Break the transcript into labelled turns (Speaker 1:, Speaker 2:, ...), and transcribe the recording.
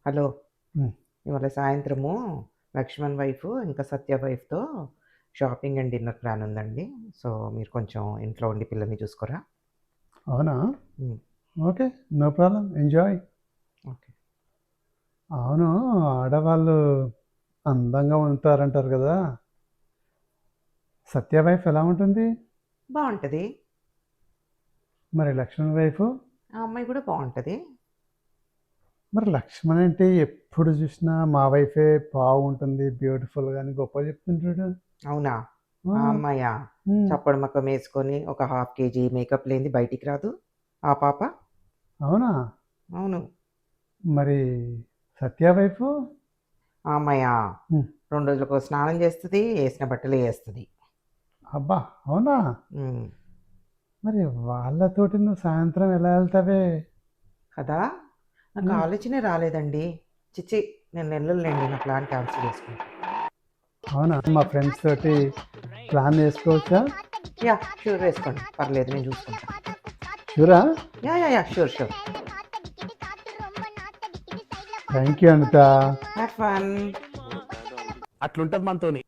Speaker 1: Hello.
Speaker 2: హ్మ్.
Speaker 1: ఇవాళ సాయంత్రము లక్ష్మణ్ వైఫ్ ఇంకా సత్య వైఫ్‌తో షాపింగ్ అండ్ డిన్నర్ ప్లాన్ ఉందండి. సో, మీరు కొంచెం ఇంట్లో ఉండి పిల్లల్ని చూసుకోరా?
Speaker 2: అవునా?
Speaker 1: Hmm.
Speaker 2: Okay. No problem. Enjoy.
Speaker 1: Okay.
Speaker 2: అవును. ఆడవాళ్ళు అందంగా ఉంటారంటారు గదా! సత్య వైఫ్ ఎలా ఉంటుంది?
Speaker 1: బావుంటది.
Speaker 2: మరి లక్ష్మణ్ వైఫు?
Speaker 1: ఆ అమ్మాయి కూడా బావుంటది.
Speaker 2: మరి లక్ష్మణ్ అంటే ఎప్పుడు చూసినా మా వైఫే బాగుంటుంది, బ్యూటిఫుల్‌గా అని గొప్పగా చెప్తుంటాడు.
Speaker 1: అవునా?
Speaker 2: ఆ!
Speaker 1: ఆ అమ్మాయా?
Speaker 2: హ్మ్.
Speaker 1: చప్పడు మక్కమేసుకొని ఒక హాఫ్ కేజీ మేకప్ లేనిది బయటికి రాదు. ఆ పాప?
Speaker 2: అవునా?
Speaker 1: అవును.
Speaker 2: మరి సత్య వైఫు?
Speaker 1: ఆ అమ్మాయా?
Speaker 2: హ్మ్.
Speaker 1: 2 రోజులకో స్నానం చేస్తది. ఏసిన బట్టలే ఏస్తది.
Speaker 2: అబ్బా! అవునా?
Speaker 1: హ్మ్.
Speaker 2: మరి వాళ్ళతోటి నువ్వు సాయంత్రం ఎలా ఎళ్తావే?
Speaker 1: కదా! నాకు
Speaker 2: హ్మ్.
Speaker 1: ఆలోచనే రాలేదండి. ఛీ! నేను ఎళ్ళనులెండి. నా ప్లాన్ క్యాన్సిల్ చేసుకుంటా.
Speaker 2: అవునా? మా ఫ్రెండ్స్ తోటి ప్లాన్ చేసుకోవచ్చా?
Speaker 1: యాహ్! షూర్ వేసుకోండి. పర్లేదు నేను చూసుకుంటా.
Speaker 2: షూరా?
Speaker 1: Yeah! Sure.
Speaker 2: Thank you Anitha.
Speaker 1: Have fun.
Speaker 3: అట్లుంటది మనతోని.